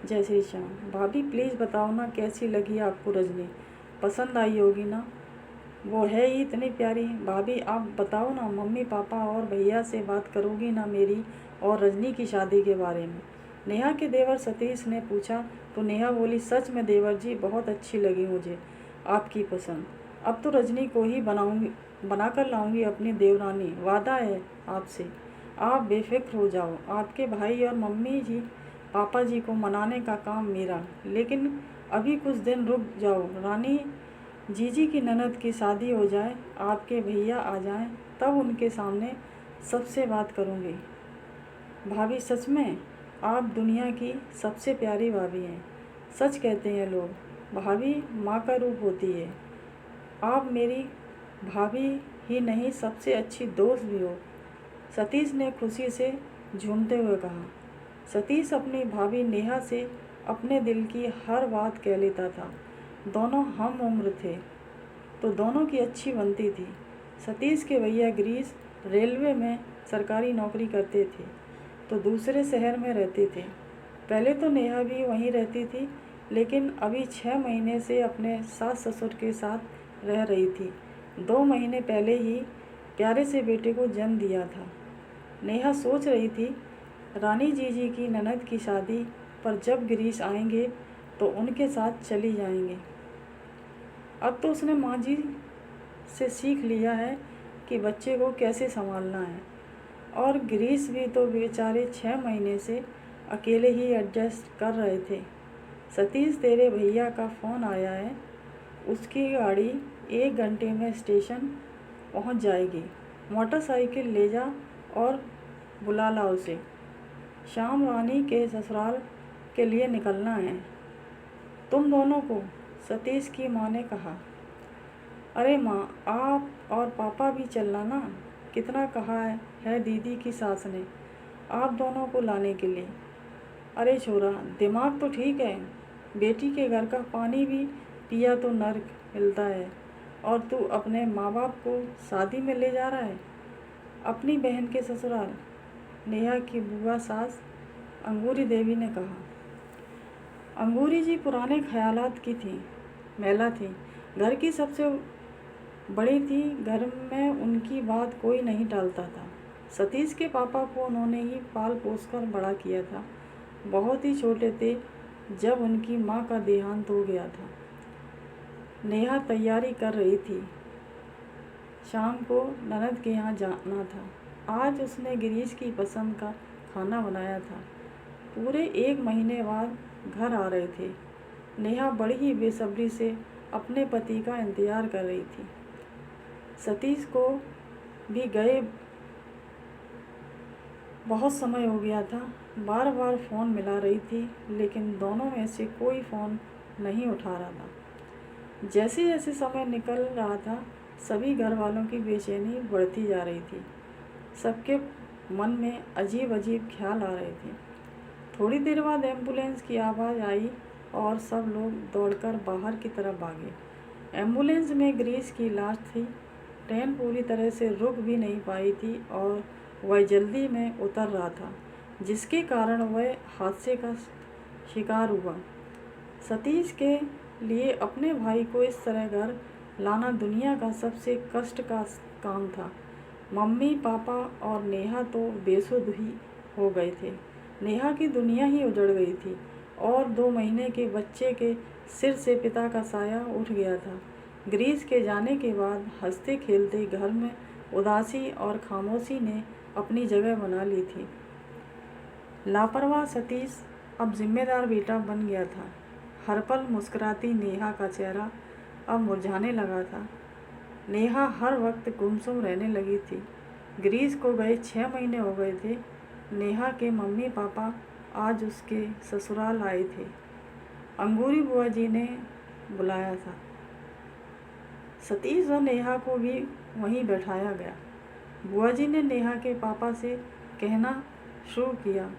जय श्री श्याम। भाभी प्लीज़ बताओ ना, कैसी लगी आपको रजनी? पसंद आई होगी ना, वो है ही इतनी प्यारी। भाभी आप बताओ ना, मम्मी पापा और भैया से बात करोगी ना मेरी और रजनी की शादी के बारे में? नेहा के देवर सतीश ने पूछा तो नेहा बोली, सच में देवर जी बहुत अच्छी लगी मुझे आपकी पसंद। अब तो रजनी को ही बनाकर लाऊंगी अपनी देवरानी, वादा है आपसे। आप बेफिक्र हो जाओ, आपके भाई और मम्मी जी पापा जी को मनाने का काम मेरा। लेकिन अभी कुछ दिन रुक जाओ, रानी जीजी की ननद की शादी हो जाए, आपके भैया आ जाएं, तब उनके सामने सबसे बात करूंगी। भाभी सच में आप दुनिया की सबसे प्यारी भाभी हैं। सच कहते हैं लोग, भाभी माँ का रूप होती है। आप मेरी भाभी ही नहीं, सबसे अच्छी दोस्त भी हो, सतीश ने खुशी से झूमते हुए कहा। सतीश अपनी भाभी नेहा से अपने दिल की हर बात कह लेता था। दोनों हम उम्र थे तो दोनों की अच्छी बनती थी। सतीश के भैया गिरीश रेलवे में सरकारी नौकरी करते थे तो दूसरे शहर में रहते थे। पहले तो नेहा भी वहीं रहती थी, लेकिन अभी 6 महीने से अपने सास ससुर के साथ रह रही थी। 2 महीने पहले ही प्यारे से बेटे को जन्म दिया था। नेहा सोच रही थी रानी जीजी की ननद की शादी पर जब गिरीश आएंगे तो उनके साथ चली जाएंगे। अब तो उसने माँ जी से सीख लिया है कि बच्चे को कैसे संभालना है। और गिरीश भी तो बेचारे 6 महीने से अकेले ही एडजस्ट कर रहे थे। सतीश तेरे भैया का फ़ोन आया है, उसकी गाड़ी 1 घंटे में स्टेशन पहुंच जाएगी। मोटरसाइकिल ले जा और बुला ला उसे। शाम रानी के ससुराल के लिए निकलना है तुम दोनों को, सतीश की माँ ने कहा। अरे माँ, आप और पापा भी चलना ना, कितना कहा है दीदी की सास ने आप दोनों को लाने के लिए। अरे छोरा, दिमाग तो ठीक है, बेटी के घर का पानी भी पिया तो नर्क मिलता है, और तू अपने माँ बाप को शादी में ले जा रहा है अपनी बहन के ससुराल। नेहा की बुआ सास अंगूरी देवी ने कहा। अंगूरी जी पुराने ख्यालात की थी, महिला थी, घर की सबसे बड़ी थी। घर में उनकी बात कोई नहीं टालता था। सतीश के पापा को उन्होंने ही पाल पोस कर बड़ा किया था। बहुत ही छोटे थे जब उनकी माँ का देहांत हो गया था। नेहा तैयारी कर रही थी, शाम को ननद के यहाँ जाना था। आज उसने गिरीश की पसंद का खाना बनाया था। पूरे 1 महीने बाद घर आ रहे थे। नेहा बड़ी ही बेसब्री से अपने पति का इंतज़ार कर रही थी। सतीश को भी गए बहुत समय हो गया था। बार बार फ़ोन मिला रही थी, लेकिन दोनों में से कोई फ़ोन नहीं उठा रहा था। जैसे जैसे समय निकल रहा था, सभी घर वालों की बेचैनी बढ़ती जा रही थी। सबके मन में अजीब अजीब ख्याल आ रहे थे। थोड़ी देर बाद एम्बुलेंस की आवाज़ आई और सब लोग दौड़कर बाहर की तरफ भागे। एम्बुलेंस में गिरीश की लाश थी। ट्रेन पूरी तरह से रुक भी नहीं पाई थी और वह जल्दी में उतर रहा था, जिसके कारण वह हादसे का शिकार हुआ। सतीश के लिए अपने भाई को इस तरह घर लाना दुनिया का सबसे कष्ट का काम था। मम्मी पापा और नेहा तो बेसुध ही हो गए थे। नेहा की दुनिया ही उजड़ गई थी और 2 महीने के बच्चे के सिर से पिता का साया उठ गया था। गिरीश के जाने के बाद हंसते खेलते घर में उदासी और खामोशी ने अपनी जगह बना ली थी। लापरवाह सतीश अब जिम्मेदार बेटा बन गया था। हर पल मुस्कुराती नेहा का चेहरा अब मुरझाने लगा था। नेहा हर वक्त गुमसुम रहने लगी थी। गिरीश को गए 6 महीने हो गए थे। नेहा के मम्मी पापा आज उसके ससुराल आए थे। अंगूरी बुआ जी ने बुलाया था। सतीश और नेहा को भी वहीं बैठाया गया। बुआ जी ने नेहा के पापा से कहना शुरू किया।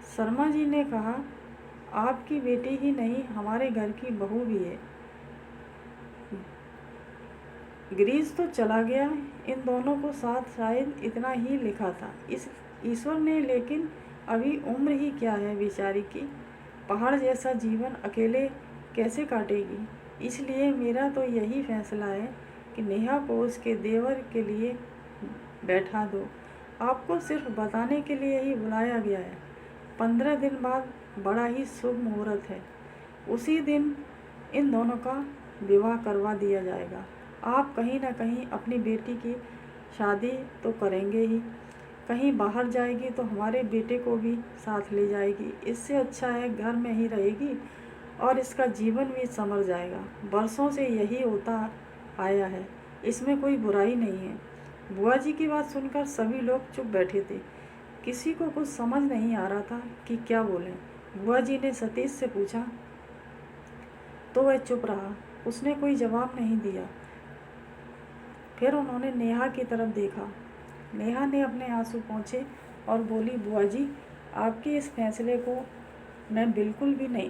शर्मा जी ने कहा, आपकी बेटी ही नहीं, हमारे घर की बहू भी है। गिरीश तो चला गया, इन दोनों को साथ शायद इतना ही लिखा था इस ईश्वर ने, लेकिन अभी उम्र ही क्या है बेचारी की। पहाड़ जैसा जीवन अकेले कैसे काटेगी। इसलिए मेरा तो यही फैसला है कि नेहा को उसके देवर के लिए बैठा दो। आपको सिर्फ बताने के लिए ही बुलाया गया है। 15 दिन बाद बड़ा ही शुभ मुहूर्त है। उसी दिन इन दोनों का विवाह करवा दिया जाएगा। आप कहीं ना कहीं अपनी बेटी की शादी तो करेंगे ही, कहीं बाहर जाएगी तो हमारे बेटे को भी साथ ले जाएगी। इससे अच्छा है घर में ही रहेगी और इसका जीवन भी संवर जाएगा। बरसों से यही होता आया है, इसमें कोई बुराई नहीं है। बुआ जी की बात सुनकर सभी लोग चुप बैठे थे। किसी को कुछ समझ नहीं आ रहा था कि क्या बोलें। बुआ जी ने सतीश से पूछा तो वह चुप रहा, उसने कोई जवाब नहीं दिया। फिर उन्होंने नेहा की तरफ देखा। नेहा ने अपने आंसू पोंछे और बोली, बुआ जी, आपके इस फैसले को मैं बिल्कुल भी नहीं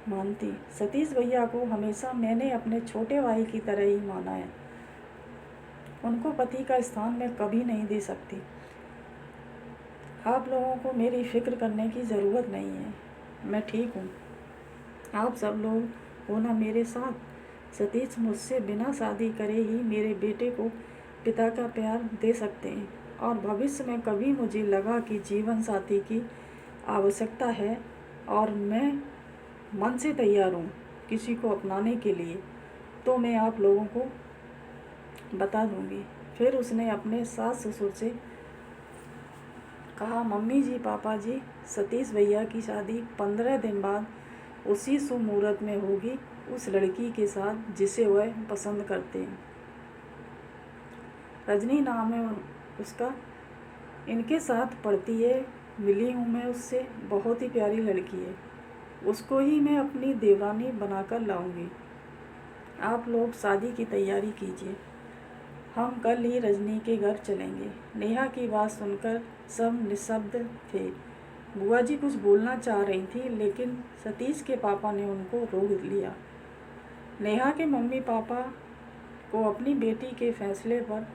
मानती। सतीश भैया को हमेशा मैंने अपने छोटे भाई की तरह ही माना है। उनको पति का स्थान मैं कभी नहीं दे सकती। आप लोगों को मेरी फिक्र करने की ज़रूरत नहीं है, मैं ठीक हूँ। आप सब लोग हो ना मेरे साथ। सतीश मुझसे बिना शादी करे ही मेरे बेटे को पिता का प्यार दे सकते हैं और भविष्य में कभी मुझे लगा कि जीवन साथी की आवश्यकता है और मैं मन से तैयार हूँ किसी को अपनाने के लिए, तो मैं आप लोगों को बता दूँगी। फिर उसने अपने सास ससुर से कहा, मम्मी जी, पापा जी, सतीश भैया की शादी 15 दिन बाद उसी शुभ मुहूर्त में होगी उस लड़की के साथ जिसे वह पसंद करते हैं। रजनी नाम है उसका, इनके साथ पढ़ती है, मिली हूँ मैं उससे, बहुत ही प्यारी लड़की है। उसको ही मैं अपनी देवरानी बनाकर लाऊंगी। आप लोग शादी की तैयारी कीजिए, हम कल ही रजनी के घर चलेंगे। नेहा की बात सुनकर सब निशब्द थे। बुआ जी कुछ बोलना चाह रही थी, लेकिन सतीश के पापा ने उनको रोक लिया। नेहा के मम्मी पापा को अपनी बेटी के फैसले पर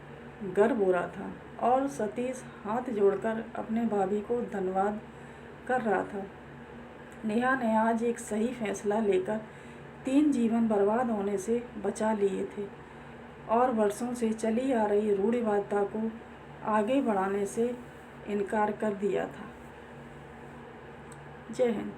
गर्व हो रहा था और सतीश हाथ जोड़कर अपने भाभी को धन्यवाद कर रहा था। नेहा ने आज एक सही फैसला लेकर 3 जीवन बर्बाद होने से बचा लिए थे और वर्षों से चली आ रही रूढ़िवादिता को आगे बढ़ाने से इनकार कर दिया था। जय हिंद।